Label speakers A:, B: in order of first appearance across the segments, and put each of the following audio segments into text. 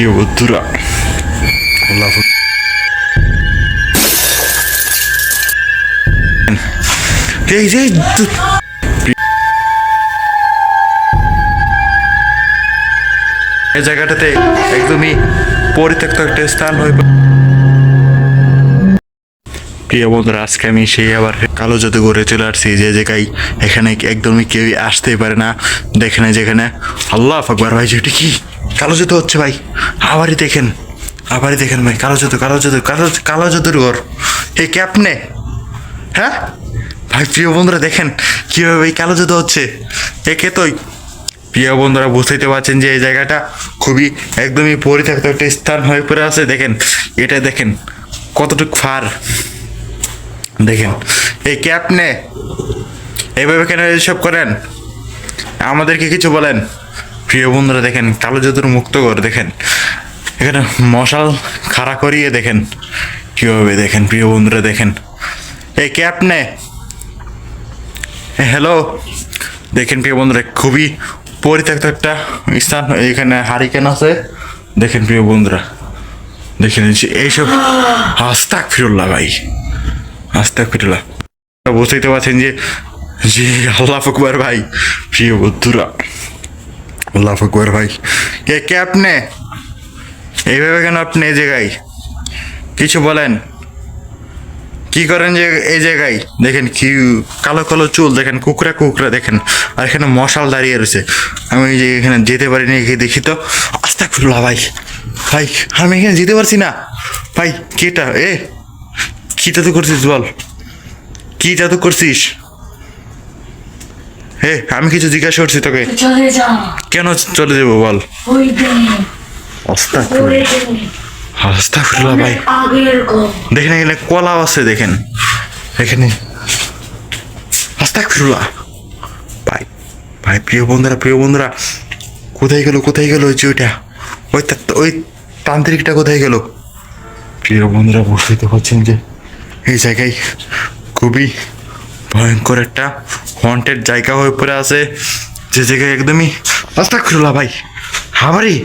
A: প্রিয় বন্ধুরা, আল্লাহ এই যে এই জায়গাটাতে একদমই পরিত্যক্ত একটা স্থান হয়ে প্রিয় বন্ধুরা, আজকে আমি সেই আবার কালো জাদুঘরে চলে আসছি, যে জায়গায় এখানে একদমই কেউই আসতেই পারে না। দেখেন যেখানে আল্লাহ আকবার ভাই, যেটা কি কালো জাদু হচ্ছে ভাই। আবারই দেখেন ভাই, কালো জাদুর ঘর। এ কে আপনি? হ্যাঁ ভাই, প্রিয় বন্ধুরা দেখেন কিভাবে এই কালো জাদু হচ্ছে। এ কে তুই? প্রিয় বন্ধুরা, বুঝতে পারছেন যে এই জায়গাটা খুবই একদমই পরিত্যক্ত একটা স্থান হয়ে পড়ে আছে। দেখেন এটা, দেখেন কতটুকু ফার। দেখেন এই কে আপনি? এইভাবে কেন এসব করেন? আমাদেরকে কিছু বলেন। প্রিয় বন্ধুরা দেখেন কালো জাদুর মুক্ত ঘর। দেখেন এখানে মশাল খাড়া করিয়ে দেখেন কিভাবে। দেখেন প্রিয় বন্ধুরা, দেখেন এই কে আপনি? হ্যালো, দেখেন প্রিয় বন্ধুরা খুবই পরিত্যক্ত একটা স্থান। এখানে হারিকেন আছে। দেখেন প্রিয় বন্ধুরা, দেখেন এইসব আস্তাগফিরুল্লাহ ভাই, আস্তাগফিরুল্লাহ। বুঝতে পারছেন যে যে আল্লাহ আকবার ভাই। প্রিয় বন্ধুরা, আল্লাহ আকবার ভাই। কে আপনি? এইভাবে কেন আপনি এই জায়গায়? কিছু বলেন, কি করেন যে এই জায়গায়? দেখেন কি কালো কালো চুল, দেখেন কুকরা দেখেন। আর এখানে মশাল দাঁড়িয়ে রয়েছে। আমি যে এখানে যেতে পারিনি, দেখি তো। আস্তাগফিরুল্লাহ ভাই, ভাই আমি এখানে যেতে পারছি না ভাই। কেটা এ? কি জাদু করছিস বল, কি জাদু করছিস? হে, আমি কিছু জিজ্ঞাসা করছি তোকে। কেন চলে যাবো বল? আস্তাগফিরুল্লাহ ভাই, দেখেন এখানে কলাও আছে। দেখেন এখানে আস্তাগফিরুল্লাহ ভাই। ভাই প্রিয় বন্ধুরা কোথায় গেল ওই যে ওই তান্ত্রিকটা কোথায় গেল? প্রিয় বন্ধুরা, বুঝতে পারছেন যে এই জায়গায় খুবই ভয়ঙ্কর একটা হন্টেড জায়গা হয়ে পড়ে আছে, যে জায়গায় একদমই আস্তাগফিরুল্লাহ ভাই। আবারই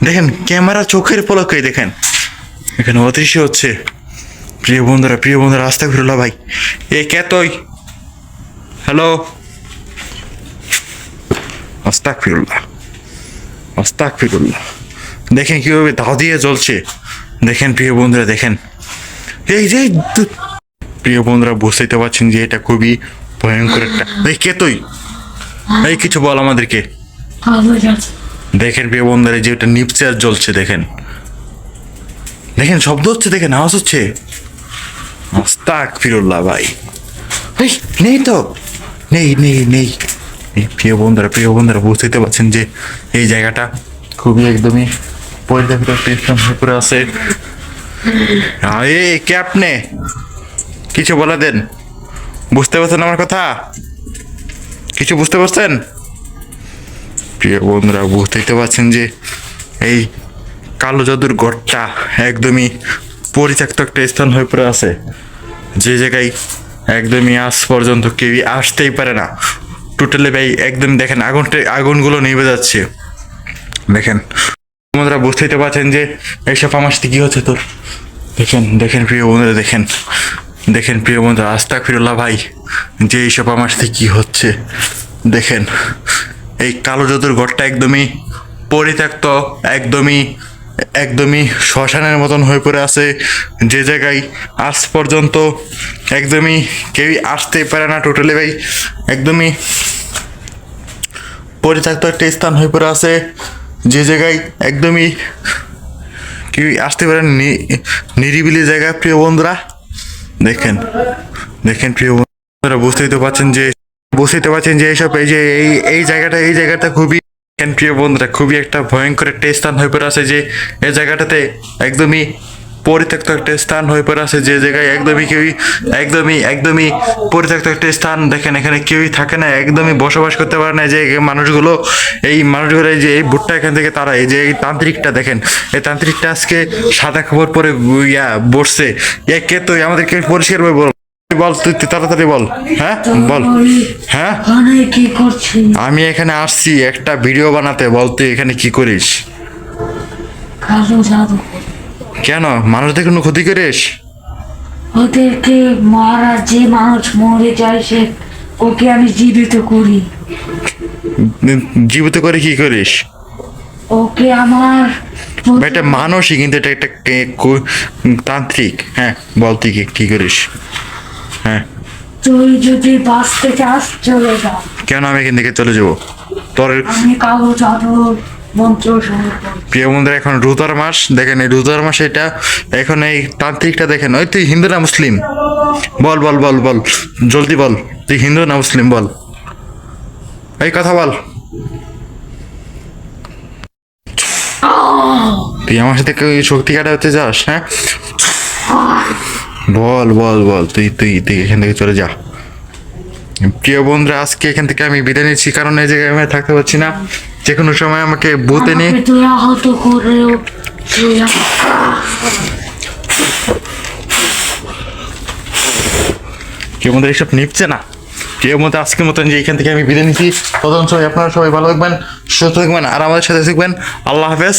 A: দেখেন ক্যামেরা চোখের পলকে দেখেন এখানে অদৃশ্য হচ্ছে। প্রিয় বন্ধুরা আস্তাগফিরুল্লাহ ভাই। এ কে তুই? হ্যালো, আস্তাগফিরুল্লাহ। দেখেন কিভাবে দাও দিয়ে জ্বলছে। দেখেন প্রিয় বন্ধুরা, দেখেন এই যে প্রিয় বন্ধুরা, বুঝতে পারছেন যে এটা খুবই ভয়ঙ্কর একটা। এই কে তুই? এই কিছু বল আমাদেরকে। দেখেন প্রিয় বন্ধুরা, যে ওটা নিপচে আর জ্বলছে। দেখেন শব্দ হচ্ছে, দেখেন আওয়াজ হচ্ছে। আস্তাগফিরুল্লাহ ভাই। এই নেই তো, নেই। প্রিয় বন্ধুরা বুঝতে পারছেন যে এই জায়গাটা খুবই একদমই পরিত্যক্ত একটা স্থান হয়ে পড়ে আছে। কে আপনি? কিছু বলে দেন। বুঝতে পারছেন আমার কথা? কিছু বুঝতে পারছেন? প্রিয় বন্ধুরা, বুঝতেই পারছেন যে এই কালো জাদুর ঘরটা একদমই পরিত্যক্ত একটা স্থান হয়ে পড়ে আছে, যে জায়গায় একদমই আজ পর্যন্ত কেউই আসতেই পারে না। টোটালি ভাই একদম দেখেন আগুনগুলো নিভে যাচ্ছে। দেখেন বন্ধুরা, বুঝতেই পারছেন যে এইসব আমার সাথে কি হচ্ছে তোর। দেখেন প্রিয় বন্ধুরা, দেখেন প্রিয় বন্ধুরা, আস্তাগফিরুল্লাহ ভাই, যে এইসব আমার সাথে কি হচ্ছে। দেখেন এই কালো জাদুর ঘরটা একদমই পরিত্যক্ত, একদমই শ্মশানের মতন হয়ে পড়ে আছে, যে জায়গায় আজ পর্যন্ত একদমই কেউই আসতেই পারে না। টোটালি ভাই একদমই পরিত্যক্ত একটা স্থান হয়ে পড়ে আছে, যে জায়গায় একদমই কেউই আসতে পারে না। নিরিবিলি জায়গা প্রিয় বন্ধুরা। দেখেন প্রিয় বন্ধুরা, বুঝতেই পারছেন যে এইসব এই জায়গাটা খুবই প্রিয় বন্ধুরা খুবই একটা ভয়ঙ্কর একটা স্থান হয়ে পড়ে আছে, যে এই জায়গাটাতে একদমই পরিত্যক্ত একটা স্থান হয়ে পড়ে আছে, যে জায়গায় একদমই পরিত্যক্ত একটা স্থান। দেখেন এখানে কেউই থাকে না, একদমই বসবাস করতে পারে না। যে মানুষগুলো যে এই ভুট্টা এখান থেকে তারা এই যে এই তান্ত্রিকটা, দেখেন এই তান্ত্রিকটা আজকে সাদা খবর পরে বসছে। কে তুই? আমাদেরকে পরিষ্কার ভাবে বল, তুই তাড়াতাড়ি বল। হ্যাঁ বল। হ্যাঁ,
B: কি করছিস?
A: আমি এখানে আসছি একটা ভিডিও বানাতে। বল তুই এখানে কি করিস?
B: কালো জাদু করি।
A: কেন মানুষদের কোনো ক্ষতি করিস?
B: ওদেরকে মারা, যে মানুষ মরে যায় সে ওকে আমি জীবিত করি।
A: জীবিত করে কি করিস?
B: ওকে আমার
A: ভাই, এটা মানুষই কিন্তু এটা একটা তান্ত্রিক। হ্যাঁ, বল তুই কি করিস? হ্যাঁ,
B: তুই যদি বাঁচতে চাস চলে যা।
A: কেন আমি এখান থেকে চলে যাবো? তোর
B: আমি কালো জাদুর মন্ত্র শুরু করি।
A: প্রিয় বন্ধুরা, এখন রোজার মাস দেখেন, এই রোজার মাস এটা, এখন এই তান্ত্রিকটা দেখেন। ওই তুই হিন্দু না মুসলিম? বল বল বল বল, জলদি বল, তুই হিন্দু না মুসলিম বল, এই কথা বল। তুই আমার সাথে শক্তি কাটাতে যাস? হ্যাঁ, বল বল বল, তুই তুই তুই এখান থেকে চলে যা। প্রিয় বন্ধুরা, আজকে এখান থেকে আমি বিদায় নিচ্ছি, কারণ এই জায়গায় আমি থাকতে পারছি না। যে কোনো সময় আমাকে ভূতে নিয়ে
B: আমাকে তুই আহত করেও তুই
A: কেউ মধ্যে এইসব নিচ্ছে না। কেউ মধ্যে আজকের মতন যে এখান থেকে আমি বিদায় নিচ্ছি, তখন সবাই আপনারা সবাই ভালো থাকবেন, সুস্থ থাকবেন, আর আমাদের সাথে থাকবেন। আল্লাহ হাফেজ।